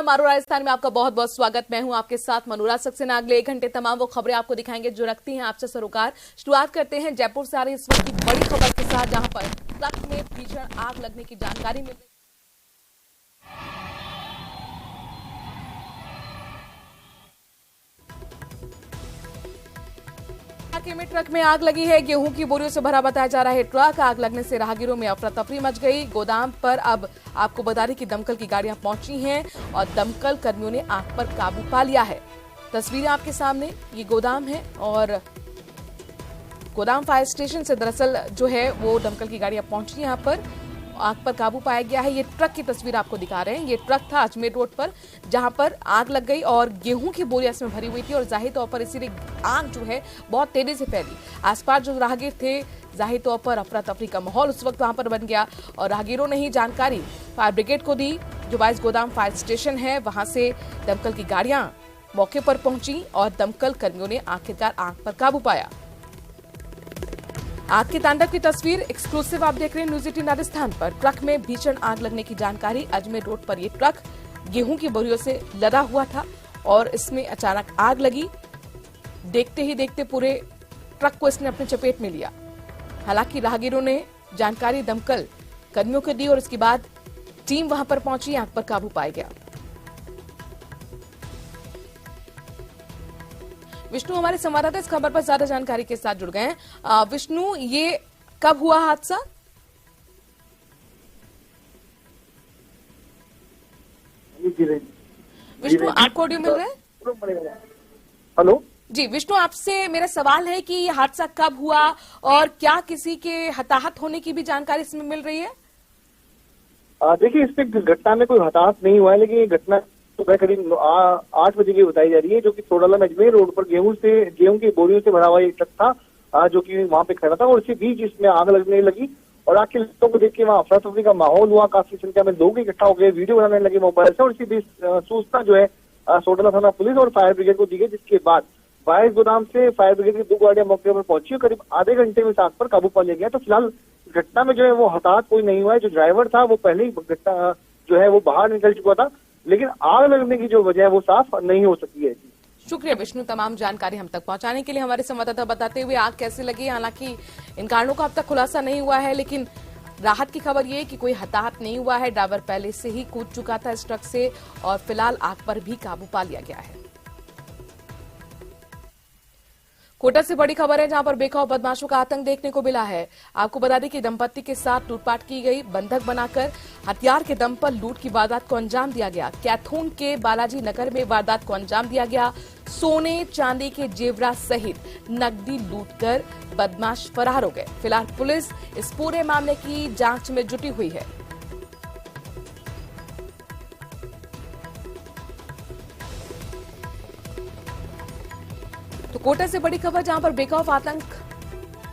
नमस्कार, मारो राजस्थान में आपका बहुत बहुत स्वागत। मैं हूं आपके साथ मनोरा सक्सेना। अगले 1 घंटे तमाम वो खबरें आपको दिखाएंगे जो रखती हैं आपसे सरोकार। शुरुआत करते हैं जयपुर से आ रही इस वक्त की बड़ी खबर के साथ, जहां पर ट्रक में भीषण आग लगने की जानकारी मिल रही है। इलाके में ट्रक में आग लगी है। गेहूं की बोरियों से भरा बताया जा रहा है ट्रक। आग लगने से राहगीरों में अफरा तफरी मच गई। गोदाम पर अब आपको बता दें कि दमकल की गाड़ियां पहुंची हैं और दमकल कर्मियों ने आग पर काबू पा लिया है। तस्वीरें आपके सामने, ये गोदाम है और गोदाम फायर स्टेशन से दरअसल जो है वो दमकल की गाड़ियां पहुंची यहां पर। आग पर काबू पाया गया है। ये ट्रक की तस्वीर आपको दिखा रहे हैं। ये ट्रक था अजमेर रोड पर, जहां पर आग लग गई और गेहूं की बोरियां इसमें भरी हुई थी और जाहिर तौर पर इसीलिए आग जो है बहुत तेजी से फैली। आसपास जो राहगीर थे, जाहिर तौर पर अफरा तफरी का माहौल उस वक्त वहां पर बन गया और राहगीरों ने ही जानकारी फायर ब्रिगेड को दी। जो 22 गोदाम फायर स्टेशन है वहां से दमकल की गाड़ियां मौके पर पहुंची और दमकल कर्मियों ने आखिरकार आग पर काबू पाया। आग के तांडव की तस्वीर एक्सक्लूसिव आप देख रहे हैं न्यूज 18 राजस्थान पर। ट्रक में भीषण आग लगने की जानकारी। अजमेर रोड पर यह ट्रक गेहूं की बोरियों से लदा हुआ था और इसमें अचानक आग लगी। देखते ही देखते पूरे ट्रक को इसने अपने चपेट में लिया। हालांकि राहगीरों ने जानकारी दमकल कर्मियों को दी और इसके बाद टीम वहां पर पहुंची, आग पर काबू पाया गया। विष्णु हमारे संवाददाता इस खबर पर ज्यादा जानकारी के साथ जुड़ गए हैं। विष्णु, ये कब हुआ हादसा? विष्णु, आपको ऑडियो मिल रहा है? हेलो जी विष्णु, आपसे मेरा सवाल है कि ये हादसा कब हुआ और क्या किसी के हताहत होने की भी जानकारी इसमें मिल रही है? देखिए, इस पे घटना में कोई हताहत नहीं हुआ है, लेकिन ये घटना सुबह करीब 8 बजे की बताई जा रही है, जो कि सोडाला में अजमेर रोड पर गेहूं की बोरियों से भरा हुआ एक ट्रक था जो कि वहां पे खड़ा था और इसी बीच इसमें आग लगने लगी और आग के लपटों को देख के वहां अफरा तफरी का माहौल हुआ। काफी संख्या में लोग इकट्ठा हो गए, वीडियो बनाने लगे मोबाइल से और इसी बीच सूचना जो है सोडाला थाना पुलिस और फायर ब्रिगेड को दी गई, जिसके बाद 22 गोदाम से फायर ब्रिगेड की 2 गाड़ियां मौके पर पहुंची और करीब आधे घंटे में इस आग पर काबू पा लिया गया। तो फिलहाल घटना में जो है वो हताहत कोई नहीं हुआ है। जो ड्राइवर था वो पहले ही घटना जो है वो बाहर निकल चुका था, लेकिन आग लगने की जो वजह है वो साफ नहीं हो सकी है। शुक्रिया विष्णु, तमाम जानकारी हम तक पहुंचाने के लिए। हमारे संवाददाता बताते हुए आग कैसे लगी, हालांकि इन कारणों का अब तक खुलासा नहीं हुआ है, लेकिन राहत की खबर ये कि कोई हताहत नहीं हुआ है। ड्राइवर पहले से ही कूद चुका था इस ट्रक से और फिलहाल आग पर भी काबू पा लिया गया है। कोटा से बड़ी खबर है, जहां पर बेखौफ बदमाशों का आतंक देखने को मिला है। आपको बता दें कि दंपत्ति के साथ लूटपाट की गई। बंधक बनाकर हथियार के दम पर लूट की वारदात को अंजाम दिया गया। कैथून के बालाजी नगर में वारदात को अंजाम दिया गया। सोने चांदी के जेवरा सहित नकदी लूटकर बदमाश फरार हो गए। फिलहाल पुलिस इस पूरे मामले की जांच में जुटी हुई है। तो कोटा से बड़ी खबर, जहां पर बेखौफ आतंक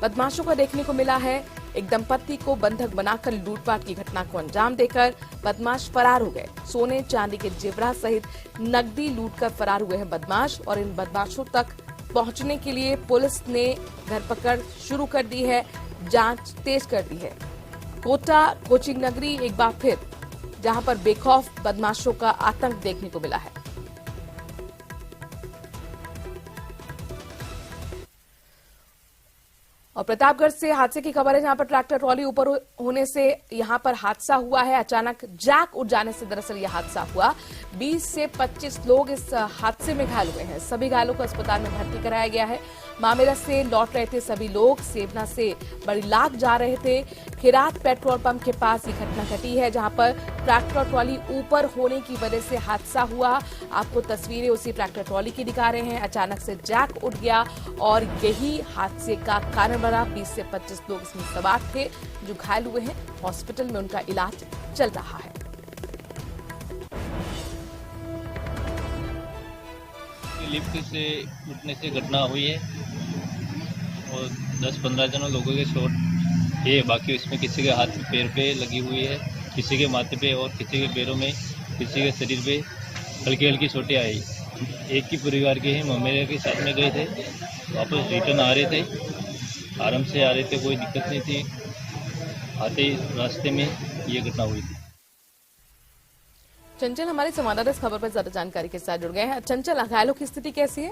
बदमाशों का देखने को मिला है। एक दंपत्ति को बंधक बनाकर लूटपाट की घटना को अंजाम देकर बदमाश फरार हो गए। सोने चांदी के जेवरा सहित नकदी लूटकर फरार हुए हैं बदमाश और इन बदमाशों तक पहुंचने के लिए पुलिस ने धरपकड़ शुरू कर दी है, जांच तेज कर दी है। कोटा कोचिंग नगरी एक बार फिर जहां पर बेखौफ बदमाशों का आतंक देखने को मिला है। और प्रतापगढ़ से हादसे की खबर है, जहां पर ट्रैक्टर ट्रॉली ऊपर होने से यहां पर हादसा हुआ है। अचानक जैक उठ जाने से दरअसल यह हादसा हुआ। 20 से 25 लोग इस हादसे में घायल हुए हैं। सभी घायलों को अस्पताल में भर्ती कराया गया है। मामेरा से लौट रहे थे सभी लोग, सेवना से बड़ी लाख जा रहे थे। खिरात पेट्रोल पंप के पास ये घटना घटी है, जहां पर ट्रैक्टर ट्रॉली ऊपर होने की वजह से हादसा हुआ। आपको तस्वीरें उसी ट्रैक्टर ट्रॉली की दिखा रहे हैं। अचानक से जैक उठ गया और यही हादसे का कारण बना। 20 से 25 लोग इसमें सवार थे जो घायल हुए हैं। हॉस्पिटल में उनका इलाज चल रहा है। लिफ्ट से उठने से घटना हुई है और 10-15 जनों लोगों के चोट है। बाकी इसमें किसी के हाथ पैर पे लगी हुई है, किसी के माथे पे और किसी के पैरों में, किसी के शरीर पे हल्की हल्की चोटें आई। एक ही परिवार के हैं, ममेरे के साथ में गए थे, वापस रिटर्न आ रहे थे, आराम से आ रहे थे, कोई दिक्कत नहीं थी। आते रास्ते में ये घटना हुई थी। चंचल हमारे संवाददाता इस खबर पर ज्यादा जानकारी के साथ जुड़ गए हैं। चंचल, घायलों की स्थिति कैसी है?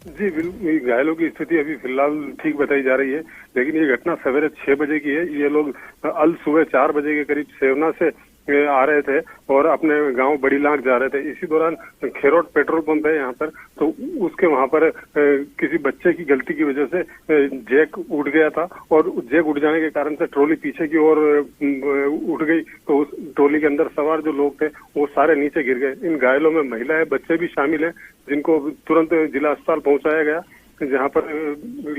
जी बिल्कुल, घायलों की स्थिति अभी फिलहाल ठीक बताई जा रही है, लेकिन ये घटना सवेरे 6 बजे की है। ये लोग अल सुबह 4 बजे के करीब सेवना से आ रहे थे और अपने गांव बड़ी लांग जा रहे थे। इसी दौरान खेरोट पेट्रोल पंप है यहाँ पर, तो उसके वहां पर किसी बच्चे की गलती की वजह से जैक उठ गया था और जैक उठ जाने के कारण से ट्रॉली पीछे की ओर उठ गई। तो उस ट्रॉली के अंदर सवार जो लोग थे वो सारे नीचे गिर गए। इन घायलों में महिलाएं, बच्चे भी शामिल हैं, जिनको तुरंत जिला अस्पताल पहुंचाया गया, जहां पर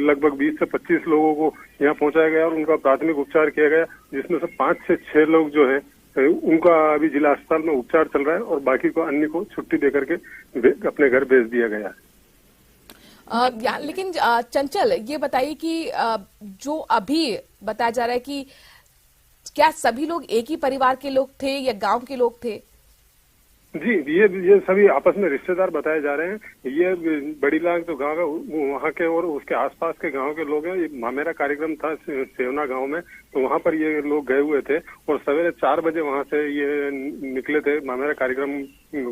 लगभग 20 से 25 लोगों को यहाँ पहुंचाया गया और उनका प्राथमिक उपचार किया गया, जिसमें से 5 से 6 लोग जो है उनका अभी जिला अस्पताल में उपचार चल रहा है और बाकी को अन्य को छुट्टी देकर के अपने घर भेज दिया गया है। लेकिन चंचल, ये बताइए कि जो अभी बताया जा रहा है कि क्या सभी लोग एक ही परिवार के लोग थे या गांव के लोग थे? जी, ये सभी आपस में रिश्तेदार बताए जा रहे हैं। ये बड़ी लांग तो गांव वहाँ के और उसके आसपास के गांव के लोग हैं। ये मामेरा कार्यक्रम था सेवना गांव में, तो वहाँ पर ये लोग गए हुए थे और सवेरे 4 बजे वहाँ से ये निकले थे मामेरा कार्यक्रम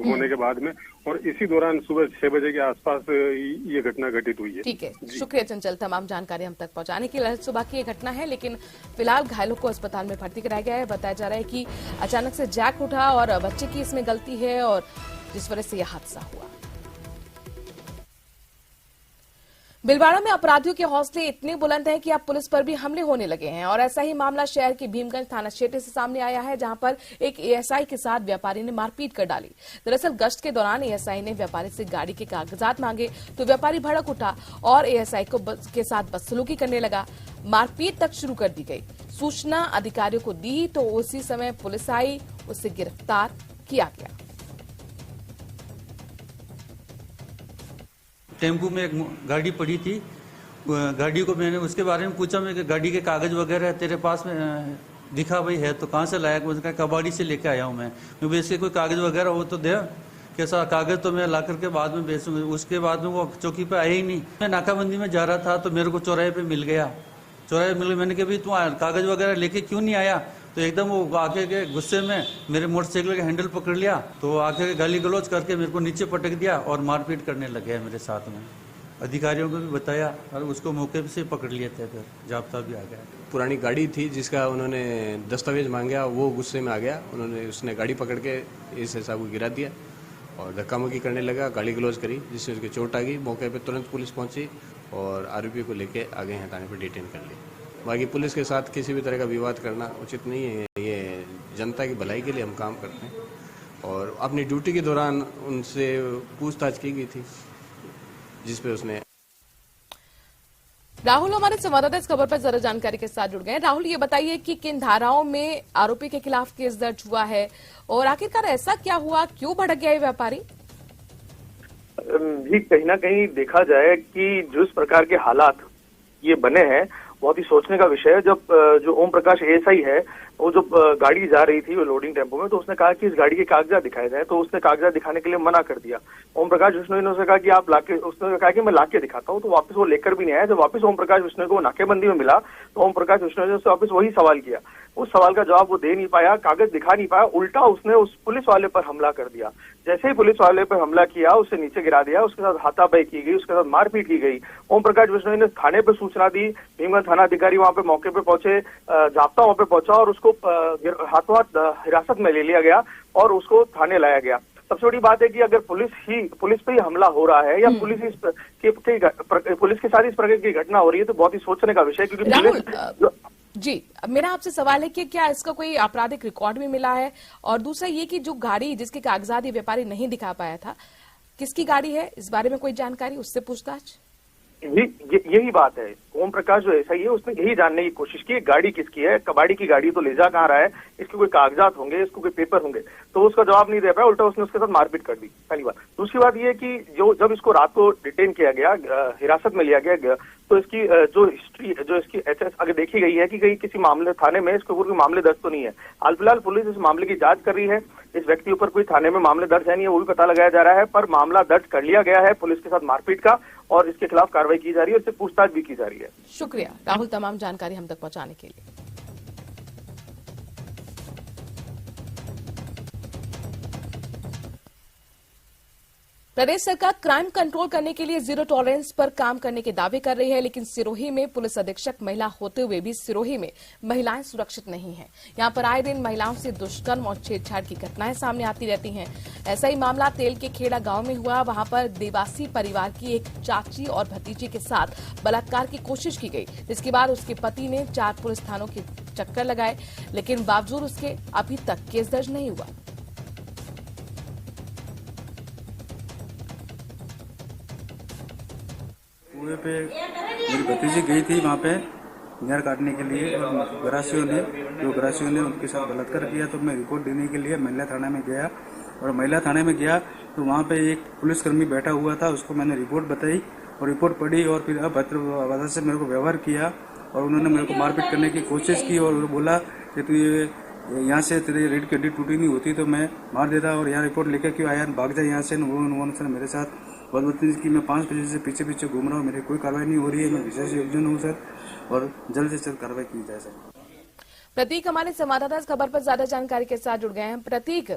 होने के बाद में, और इसी दौरान सुबह 6 बजे के आसपास ये घटना घटित हुई है। ठीक है, शुक्रिया चंचल, तमाम जानकारी हम तक पहुंचाने के लिए। सुबह की ये घटना है, लेकिन फिलहाल घायलों को अस्पताल में भर्ती कराया गया है। बताया जा रहा है कि अचानक से जैक उठा और बच्चे की इसमें गलती है और जिस वजह से यह हादसा हुआ। भीलवाड़ा में अपराधियों के हौसले इतने बुलंद हैं कि अब पुलिस पर भी हमले होने लगे हैं और ऐसा ही मामला शहर के भीमगंज थाना क्षेत्र से सामने आया है, जहां पर एक एएसआई के साथ व्यापारी ने मारपीट कर डाली। दरअसल गश्त के दौरान एएसआई ने व्यापारी से गाड़ी के कागजात मांगे तो व्यापारी भड़क उठा और एएसआई के साथ बदसलूकी करने लगा। मारपीट तक शुरू कर दी गई। सूचना अधिकारियों को दी तो उसी समय पुलिस आई, उसे गिरफ्तार किया गया। टेम्पू में एक गाड़ी पड़ी थी, गाड़ी को मैंने उसके बारे में पूछा, मैं कि गाड़ी के कागज वगैरह तेरे पास में दिखा भाई है तो कहाँ से लाया? उसका कबाड़ी से लेके आया हूँ मैं भाई, इसके कोई कागज वगैरह हो तो दे। कैसा कागज तो मैं ला करके बाद में बेचूंगा। उसके बाद में वो चौकी पे आया ही नहीं। मैं नाकाबंदी में जा रहा था तो मेरे को चौराहे पे मिल गया। चौराहे मिल गया, मैंने कहा भाई तू कागज वगैरह लेके क्यों नहीं आया? तो एकदम वो आके के गुस्से में मेरे मोटरसाइकिल के हैंडल पकड़ लिया, तो आके गाली गलौज करके मेरे को नीचे पटक दिया और मारपीट करने लग गया मेरे साथ में। अधिकारियों को भी बताया और उसको मौके से पकड़ लिए थे, फिर जाब्ता भी आ गया। पुरानी गाड़ी थी जिसका उन्होंने दस्तावेज मांगा, वो गुस्से में आ गया। उसने गाड़ी पकड़ के इस साहब को गिरा दिया और धक्का मुक्की करने लगा, गाली गलौज करी, जिससे उसकी चोट आ गई। मौके पे तुरंत पुलिस पहुंची और आरोपी को लेके आ गए हैं थाने पर, डिटेन कर लिया। बाकी पुलिस के साथ किसी भी तरह का विवाद करना उचित नहीं है। ये जनता की भलाई के लिए हम काम करते हैं और अपनी ड्यूटी के दौरान उनसे पूछताछ की गई थी, जिसपे उसने। राहुल हमारे संवाददाता इस खबर पर जरा जानकारी के साथ जुड़ गए। राहुल, ये बताइए कि किन धाराओं में आरोपी के खिलाफ केस दर्ज हुआ है और आखिरकार ऐसा क्या हुआ, क्यों भड़क गया ये व्यापारी? जी, कहीं ना कहीं देखा जाए कि जिस प्रकार के हालात ये बने हैं, बहुत ही सोचने का विषय है। जब जो ओम प्रकाश एएसआई है, वो जब गाड़ी जा रही थी वो लोडिंग टेम्पो में, तो उसने कहा कि इस गाड़ी के कागजात दिखाए जाए, तो उसने कागजात दिखाने के लिए मना कर दिया। ओम प्रकाश विष्णु ने उसने कहा कि आप लाके, उसने कहा कि मैं लाके दिखाता हूँ, तो वापस वो लेकर भी नहीं आया। जब वापस ओम प्रकाश विष्णु को नाकेबंदी में मिला तो ओम प्रकाश विष्णु ने उससे वापस वही सवाल किया। उस सवाल का जवाब वो दे नहीं पाया, कागज दिखा नहीं पाया, उल्टा उसने उस पुलिस वाले पर हमला कर दिया। जैसे ही पुलिस वाले पर हमला किया, उसे नीचे गिरा दिया, उसके साथ हाथापाई की गई, उसके साथ मारपीट की गई। ओम प्रकाश विष्णु ने थाने पर सूचना दी, भीमगंज थाना अधिकारी वहां पे मौके पे पहुंचे, जाब्ता वहां पे पहुंचा और उसको हाथों हाथ हिरासत में ले लिया गया और उसको थाने लाया गया। सबसे बड़ी बात है कि अगर पुलिस पे ही हमला हो रहा है या पुलिस के साथ इस प्रकार की घटना हो रही है, तो बहुत ही सोचने का विषय है। क्योंकि जी, मेरा आपसे सवाल है कि क्या इसका कोई आपराधिक रिकॉर्ड भी मिला है, और दूसरा ये कि जो गाड़ी जिसके कागजात ये व्यापारी नहीं दिखा पाया था, किसकी गाड़ी है, इस बारे में कोई जानकारी, उससे पूछताछ? यही बात है। ओम प्रकाश जो ऐसा ही है, उसने यही जानने की कोशिश की गाड़ी किसकी है, कबाड़ी की गाड़ी तो ले जा कहाँ रहा है, इसके कोई कागजात होंगे, इसको कोई पेपर होंगे, तो उसका जवाब नहीं दे पाया, उल्टा उसने उसके साथ मारपीट कर दी, पहली बात। दूसरी बात यह कि जब इसको रात को डिटेन किया गया, हिरासत में लिया गया, तो इसकी जो हिस्ट्री, जो इसकी एचएस आगे देखी गई है कि कहीं किसी मामले थाने में इसके ऊपर कोई मामले दर्ज तो नहीं है। हाल फिलहाल पुलिस इस मामले की जांच कर रही है। इस व्यक्ति ऊपर कोई थाने में मामले दर्ज है नहीं है, वो भी पता लगाया जा रहा है, पर मामला दर्ज कर लिया गया है पुलिस के साथ मारपीट का, और इसके खिलाफ कार्रवाई की जा रही है, इससे पूछताछ भी की जा रही है। शुक्रिया राहुल, तमाम जानकारी हम तक पहुंचाने के लिए। प्रदेश सरकार क्राइम कंट्रोल करने के लिए जीरो टॉलरेंस पर काम करने के दावे कर रही है, लेकिन सिरोही में पुलिस अधीक्षक महिला होते हुए भी सिरोही में महिलाएं सुरक्षित नहीं हैं। यहां पर आए दिन महिलाओं से दुष्कर्म और छेड़छाड़ की घटनाएं सामने आती रहती हैं। ऐसा ही मामला तेल के खेड़ा गांव में हुआ। वहां पर देवासी परिवार की एक चाची और भतीजी के साथ बलात्कार की कोशिश की गई, जिसके बाद उसके पति ने 4 पुलिस थानों के चक्कर लगाए, लेकिन बावजूद उसके अभी तक केस दर्ज नहीं हुआ। कुएं पे मेरी भतीजी गई थी वहाँ पे नहर काटने के लिए, और ग्रासियों ने उनके साथ बलात्कार किया। तो मैं रिपोर्ट देने के लिए महिला थाना में गया, और महिला थाने में गया तो वहाँ पे एक पुलिसकर्मी बैठा हुआ था। उसको मैंने रिपोर्ट बताई और रिपोर्ट पढ़ी, और फिर अभद्र से मेरे को व्यवहार किया, और उन्होंने मेरे को मारपीट करने की कोशिश की, और बोला कि तू ये यहाँ से तेरी रीढ़ की हड्डी टूटी नहीं होती तो मैं मार देता, और यहाँ रिपोर्ट लेकर क्यों आया, भाग जाए यहाँ से। उन्होंने मेरे साथ बहुत बदतमीजी की। मैं 5 बजे से पीछे पीछे घूम रहा हूँ, मेरी कोई कार्रवाई नहीं हो रही है। मैं विशेष योजना हूँ सर, और जल्द से जल्द कार्रवाई की जाए सर। प्रतीक हमारे संवाददाता इस खबर पर ज्यादा जानकारी के साथ जुड़ गए हैं। प्रतीक,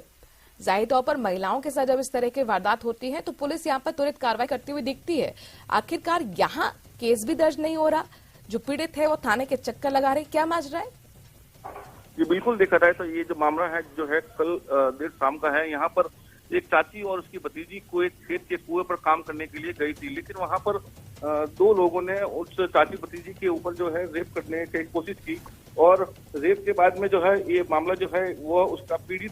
जाहिर तौर पर महिलाओं के साथ जब इस तरह की वारदात होती है तो पुलिस यहाँ पर त्वरित कार्रवाई करती हुई दिखती है। आखिरकार यहाँ केस भी दर्ज नहीं हो रहा, जो पीड़ित है वो थाने के चक्कर लगा रहे, क्या माजरा है? ये बिल्कुल देखा जाए तो ये जो मामला है जो है कल देर शाम का है। यहाँ पर एक चाची और उसकी भतीजी को एक खेत के कुएं पर काम करने के लिए गई थी, लेकिन वहां पर 2 लोगों ने उस चाची भतीजी के ऊपर जो है रेप करने की कोशिश की, और रेप के बाद में जो है ये मामला जो है वो उसका पीड़ित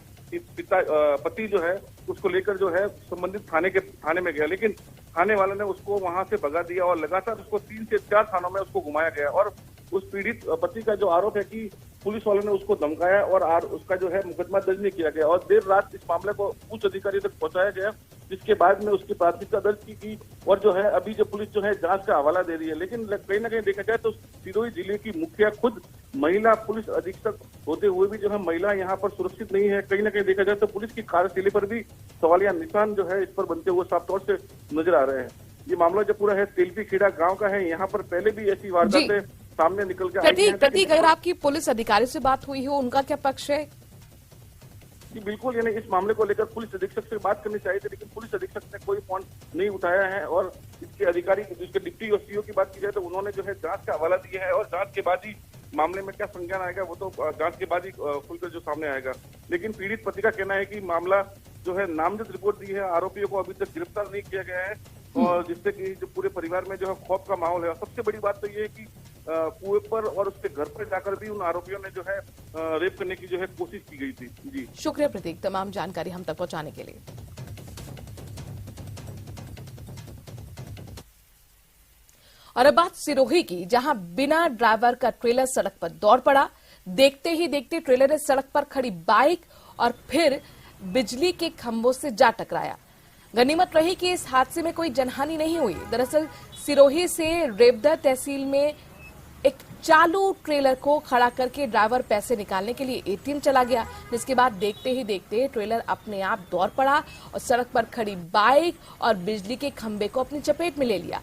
पति जो है उसको लेकर जो है संबंधित थाने में गया, लेकिन थाने वाले ने उसको वहां से भगा दिया, और लगातार उसको 3 से 4 थानों में उसको घुमाया गया। और उस पीड़ित पति का जो आरोप है कि पुलिस वालों ने उसको धमकाया और उसका जो है मुकदमा दर्ज नहीं किया गया, और देर रात इस मामले को उच्च अधिकारी तक पहुंचाया गया, जिसके बाद में उसकी प्राथमिकता दर्ज की गई, और जो है अभी जो पुलिस जो है जांच का हवाला दे रही है। लेकिन कहीं ना कहीं देखा जाए तो सिरोही जिले की मुखिया खुद महिला पुलिस अधीक्षक होते हुए भी जो है महिला यहाँ पर सुरक्षित नहीं है। कहीं ना कहीं देखा जाए तो पुलिस की कार्यशैली पर भी सवालिया निशान जो है इस पर बनते हुए साफ तौर से नजर आ रहे हैं। ये मामला जो पूरा है तेलपी खेड़ा गाँव का है। यहाँ पर पहले भी ऐसी वारदातें सामने निकल के आई हैं। प्रतीक, अगर आपकी पुलिस अधिकारी से बात हुई हो, उनका क्या पक्ष है? जी बिल्कुल, यानी इस मामले को लेकर पुलिस अधीक्षक से बात करनी चाहिए थी, लेकिन पुलिस अधीक्षक ने कोई फोन नहीं उठाया है। और इसके अधिकारी, इसके डिप्टी और सीओ की बात की जाए तो उन्होंने जो है जांच का हवाला दिया है, और जांच के बाद ही मामले में क्या संज्ञान आएगा वो तो जांच के बाद ही खुलकर जो सामने आएगा। लेकिन पीड़ित पति का कहना है कि मामला जो है नामजद रिपोर्ट दी है, आरोपियों को अभी तक गिरफ्तार नहीं किया गया है, और जिससे कि जो पूरे परिवार में जो है खौफ का माहौल है। और सबसे बड़ी बात तो ये है कि कुएं पर और उसके घर पर जाकर भी उन आरोपियों ने जो है रेप करने की जो है कोशिश की गई थी। जी शुक्रिया प्रतीक, तमाम जानकारी हम तक पहुंचाने के लिए। और अब बात सिरोही की, जहां बिना ड्राइवर का ट्रेलर सड़क पर दौड़ पड़ा। देखते ही देखते ट्रेलर ने सड़क पर खड़ी बाइक और फिर बिजली के खंभों से जा टकराया। गनीमत रही कि इस हादसे में कोई जनहानि नहीं हुई। दरअसल सिरोही से रेबदा तहसील में एक चालू ट्रेलर को खड़ा करके ड्राइवर पैसे निकालने के लिए एटीएम चला गया, जिसके बाद देखते ही देखते ट्रेलर अपने आप दौड़ पड़ा और सड़क पर खड़ी बाइक और बिजली के खंभे को अपनी चपेट में ले लिया।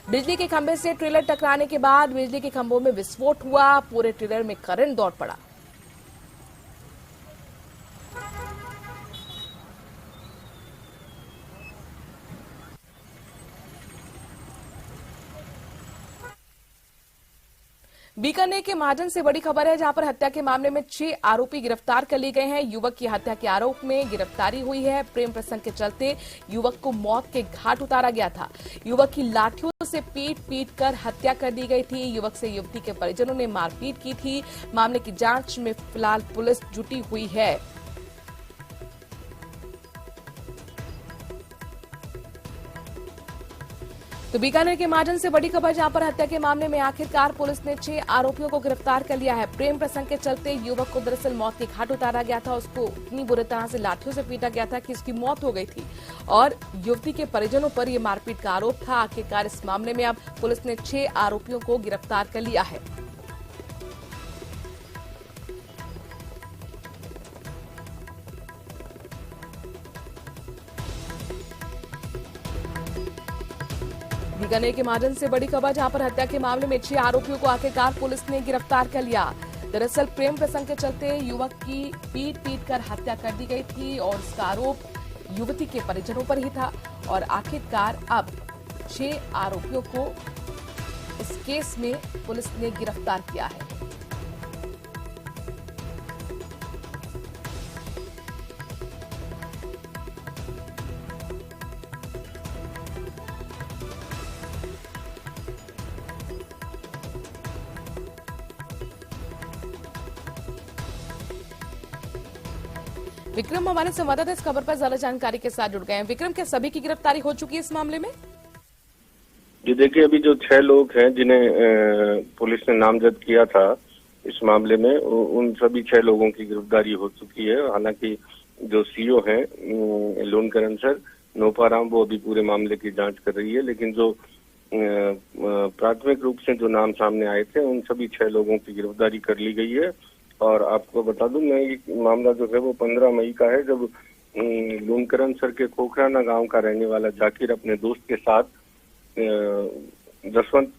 बिजली के खंभे से ट्रेलर टकराने के बाद बिजली के खंभों में विस्फोट हुआ, पूरे ट्रेलर में करंट दौड़ पड़ा। बीकानेर के महाजन से बड़ी खबर है, जहां पर हत्या के मामले में 6 आरोपी गिरफ्तार कर लिए गए हैं। युवक की हत्या के आरोप में गिरफ्तारी हुई है। प्रेम प्रसंग के चलते युवक को मौत के घाट उतारा गया था। युवक की लाठियों से पीट कर हत्या कर दी गई थी। युवक से युवती के परिजनों ने मारपीट की थी। मामले की जांच में फिलहाल पुलिस जुटी हुई है। तो बीकानेर के महाजन से बड़ी खबर, जहां पर हत्या के मामले में आखिरकार पुलिस ने 6 आरोपियों को गिरफ्तार कर लिया है। प्रेम प्रसंग के चलते युवक को दरअसल मौत के घाट उतारा गया था। उसको इतनी बुरी तरह से लाठियों से पीटा गया था कि उसकी मौत हो गई थी, और युवती के परिजनों पर यह मारपीट का आरोप था। आखिरकार इस मामले में अब पुलिस ने 6 आरोपियों को गिरफ्तार कर लिया है। बीकानेर के महाजन से बड़ी खबर, जहां पर हत्या के मामले में 6 आरोपियों को आखिरकार पुलिस ने गिरफ्तार कर लिया। दरअसल प्रेम प्रसंग के चलते युवक की पीट कर हत्या कर दी गई थी, और इसका आरोप युवती के परिजनों पर ही था और आखिरकार अब 6 आरोपियों को इस केस में पुलिस ने गिरफ्तार किया है। विक्रम हमारे संवाददाता इस खबर पर ज्यादा जानकारी के साथ जुड़ गए हैं। विक्रम, क्या सभी की गिरफ्तारी हो चुकी है इस मामले में? जी देखिए, अभी जो 6 लोग हैं जिन्हें पुलिस ने नामजद किया था इस मामले में, उन सभी 6 लोगों की गिरफ्तारी हो चुकी है। हालांकि जो सीओ हैं लोनकरण सर नोपाराम, वो अभी पूरे मामले की जांच कर रही है, लेकिन जो प्राथमिक रूप से जो नाम सामने आए थे उन सभी 6 लोगों की गिरफ्तारी कर ली गई है। और आपको बता दूं, मैं ये मामला जो है वो 15 मई का है, जब लोनकरण सर के खोखराना गांव का रहने वाला जाकिर अपने दोस्त के साथ जसवंत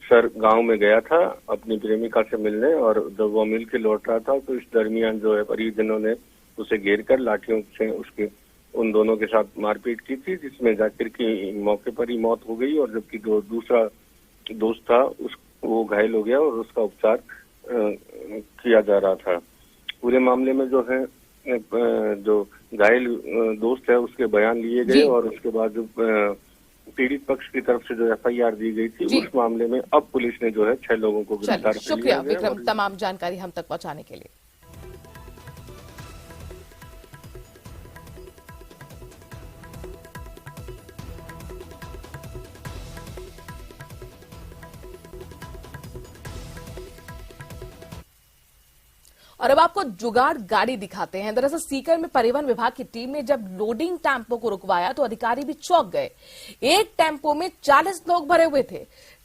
सर गांव में गया था अपनी प्रेमिका से मिलने, और जब वो मिल के लौट रहा था तो इस दरमियान जो है परिजनों ने उसे घेर कर लाठियों से उसके उन दोनों के साथ मारपीट की थी, जिसमें जाकिर की मौके पर ही मौत हो गई, और जबकि जो दूसरा दोस्त था वो घायल हो गया और उसका उपचार किया जा रहा था। पूरे मामले में जो है जो घायल दोस्त है उसके बयान लिए गए, और उसके बाद जो पीड़ित पक्ष की तरफ से जो FIR दी गई थी उस मामले में अब पुलिस ने जो है 6 लोगों को गिरफ्तार कर लिया है। शुक्रिया विक्रम, तमाम जानकारी हम तक पहुंचाने के लिए। और अब आपको जुगाड़ गाड़ी दिखाते हैं। दरअसल सीकर में परिवहन विभाग की टीम ने जब लोडिंग टेम्पो को रुकवाया तो अधिकारी भी चौंक गए। एक टेम्पो में 40 लोग भरे हुए थे।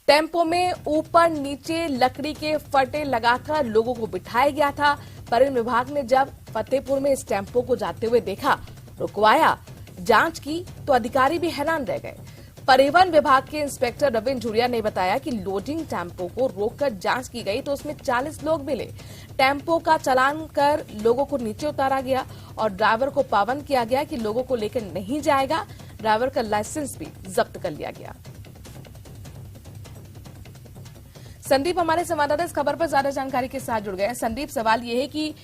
टेम्पो में ऊपर नीचे लकड़ी के फटे लगाकर लोगों को बिठाया गया था। परिवहन विभाग ने जब फतेहपुर में इस टेम्पो को जाते हुए देखा, रुकवाया, जांच की तो अधिकारी भी हैरान रह गए। परिवहन विभाग के इंस्पेक्टर रविंद्र झुरिया ने बताया कि लोडिंग टेम्पो को रोककर जांच की गई तो उसमें 40 लोग मिले। टेम्पो का चालान कर लोगों को नीचे उतारा गया और ड्राइवर को पाबंद किया गया कि लोगों को लेकर नहीं जाएगा। ड्राइवर का लाइसेंस भी जब्त कर लिया गया। संदीप हमारे संवाददाता इस खबर पर ज्यादा जानकारी के साथ जुड़ गए हैं। संदीप, सवाल ये है कि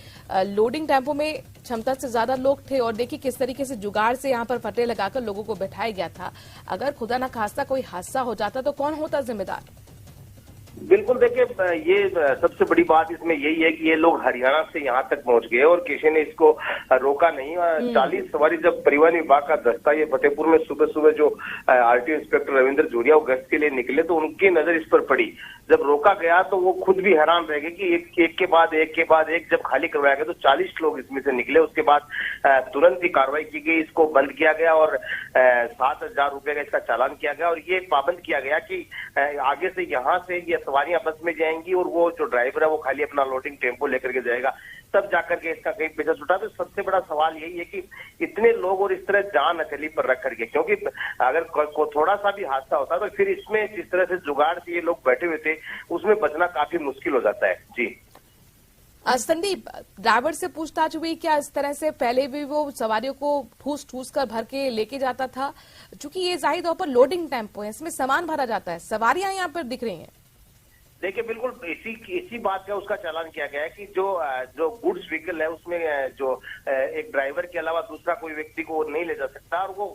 लोडिंग टेम्पो में क्षमता से ज्यादा लोग थे और देखिए किस तरीके से जुगाड़ से यहां पर फटे लगाकर लोगों को बैठाया गया था। अगर खुदा न खास्ता कोई हादसा हो जाता तो कौन होता जिम्मेदार? बिल्कुल, देखिए ये सबसे बड़ी बात इसमें यही है कि ये लोग हरियाणा से यहाँ तक पहुंच गए और किसी ने इसको रोका नहीं। 40 सवारी जब परिवहन विभाग का दस्ता ये फतेहपुर में सुबह सुबह जो RTO इंस्पेक्टर रविंद्र झुरिया गश्त के लिए निकले तो उनकी नजर इस पर पड़ी। जब रोका गया तो वो खुद भी हैरान रह गए कि एक के बाद एक जब खाली करवाया गया तो 40 लोग इसमें से निकले। उसके बाद तुरंत ही कार्रवाई की गई, इसको बंद किया गया और 7,000 रुपए का इसका चालान किया गया और ये पाबंद किया गया कि आगे से यहाँ से ये सवारियां बस में जाएंगी और वो जो ड्राइवर है वो खाली अपना लोडिंग टेम्पो लेकर के जाएगा, तब जाकर के इसका कहीं पैसा छुटा। तो सबसे बड़ा सवाल यही है कि इतने लोग और इस तरह जान अकेली पर रख करके, क्योंकि अगर थोड़ा सा भी हादसा होता तो फिर इसमें जिस तरह से जुगाड़ से ये लोग बैठे हुए थे उसमें बचना काफी मुश्किल हो जाता है। जी संदीप, ड्राइवर से पूछताछ हुई क्या? इस तरह से पहले भी वो सवारियों को ठूस कर भर के लेके जाता था? चूंकि ये जाहिर तौर पर लोडिंग टेम्पो है, इसमें सामान भरा जाता है, सवारियां यहाँ पर दिख रही हैं। देखिए बिल्कुल इसी बात का उसका चालान किया गया है कि जो गुड्स व्हीकल है उसमें जो एक ड्राइवर के अलावा दूसरा कोई व्यक्ति को नहीं ले जा सकता और वो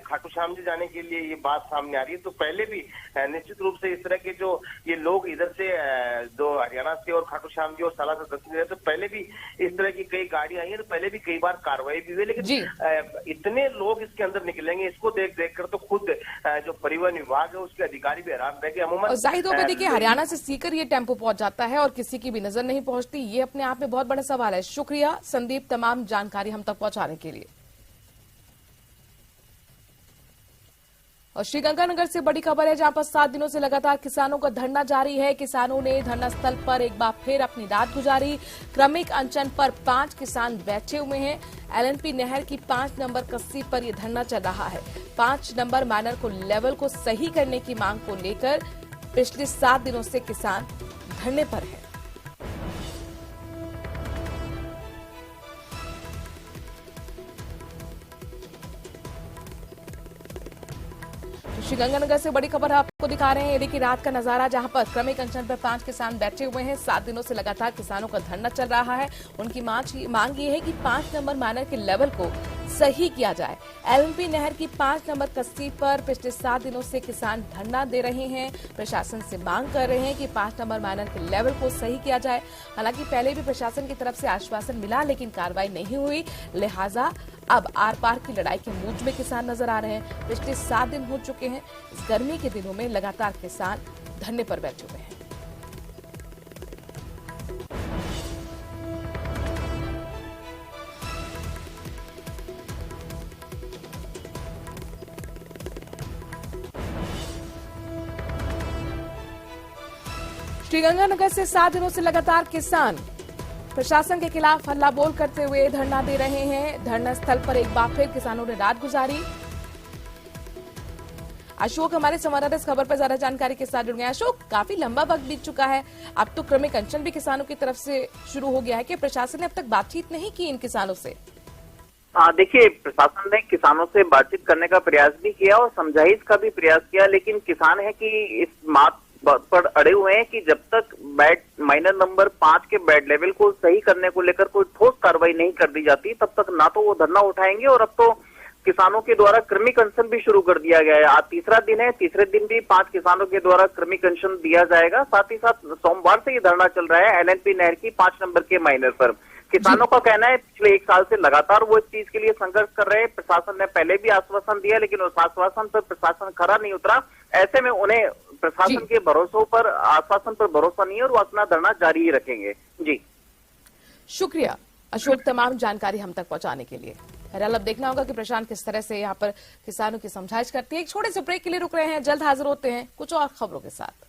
खाटू श्याम जी जाने के लिए ये बात सामने आ रही है। तो पहले भी निश्चित रूप से इस तरह के जो ये लोग इधर से जो हरियाणा से और खाटू श्याम जी और साला से दक्षिण तो पहले भी इस तरह की कई गाड़ियां आई है, तो पहले भी कई बार कार्रवाई भी हुई, लेकिन इतने लोग इसके अंदर निकलेंगे इसको देख कर तो खुद जो परिवहन विभाग है उसके अधिकारी भी हैरान रह गए। अमूमन जाहिर तौर पर देखिए हरियाणा से सीकर ये टेम्पो पहुंच जाता है और किसी की भी नजर नहीं पहुंचती, ये अपने आप में बहुत बड़ा सवाल है। शुक्रिया संदीप तमाम जानकारी हम तक पहुंचाने के लिए। और श्रीगंगानगर से बड़ी खबर है जहां पर 7 दिनों से लगातार किसानों का धरना जारी है। किसानों ने धरना स्थल पर एक बार फिर अपनी रात गुजारी। क्रमिक अनशन पर 5 किसान बैठे हुए हैं। LNP नहर की 5 नंबर कस्सी पर यह धरना चल रहा है। 5 नंबर माइनर को लेवल को सही करने की मांग को लेकर पिछले 7 दिनों से किसान धरने पर हैं। तो श्रीगंगानगर से बड़ी खबर आपको दिखा रहे हैं। ये देखिए रात का नजारा, जहां पर क्रमिक अनशन पर 5 किसान बैठे हुए हैं। 7 दिनों से लगातार किसानों का धरना चल रहा है। उनकी मांग ये है कि 5 नंबर माइनर के लेवल को सही किया जाए। एलएनपी नहर की 5 नंबर कस्सी पर पिछले 7 दिनों से किसान धरना दे रहे हैं। प्रशासन से मांग कर रहे हैं कि 5 नंबर माइनर के लेवल को सही किया जाए। हालांकि पहले भी प्रशासन की तरफ से आश्वासन मिला, लेकिन कार्रवाई नहीं हुई। लिहाजा अब आर पार की लड़ाई के मूड में किसान नजर आ रहे हैं। पिछले 7 दिन हो चुके हैं। इस गर्मी के दिनों में लगातार किसान धरने पर बैठे हुए हैं। श्रीगंगानगर से 7 दिनों से लगातार किसान प्रशासन के खिलाफ हल्ला बोल करते हुए धरना दे रहे हैं। धरना स्थल पर एक बार फिर किसानों ने रात गुजारी। अशोक हमारे संवाददाता इस खबर पर ज्यादा जानकारी के साथ जुड़ गए। अशोक, काफी लंबा वक्त बीत चुका है, अब तो क्रमिक अनशन भी किसानों की तरफ से शुरू हो गया है कि प्रशासन ने अब तक बातचीत नहीं की इन किसानों से? देखिए, प्रशासन ने किसानों से बातचीत करने का प्रयास भी किया और समझाइश का भी प्रयास किया, लेकिन किसान है कि इस बात पर अड़े हुए हैं कि जब तक बेड माइनर नंबर 5 के बेड लेवल को सही करने को लेकर कोई ठोस कार्रवाई नहीं कर दी जाती, तब तक ना तो वो धरना उठाएंगे। और अब तो किसानों के द्वारा क्रमिक अनशन भी शुरू कर दिया गया है। आज तीसरा दिन है, तीसरे दिन भी 5 किसानों के द्वारा क्रमिक अनशन दिया जाएगा। साथ ही साथ सोमवार से ये धरना चल रहा है एलएनपी नहर की 5 नंबर के माइनर पर। किसानों का कहना है पिछले 1 साल से लगातार वो इस चीज के लिए संघर्ष कर रहे हैं। प्रशासन ने पहले भी आश्वासन दिया, लेकिन उस आश्वासन पर प्रशासन खरा नहीं उतरा। ऐसे में उन्हें प्रशासन के भरोसों पर, आश्वासन पर भरोसा नहीं है और वो अपना धरना जारी ही रखेंगे। जी, शुक्रिया अशोक, तमाम जानकारी हम तक पहुंचाने के लिए। बहरहाल अब देखना होगा कि प्रशासन किस तरह से यहाँ पर किसानों की समझाइश करती है। एक छोटे से ब्रेक के लिए रुक रहे हैं, जल्द हाजिर होते हैं कुछ और खबरों के साथ।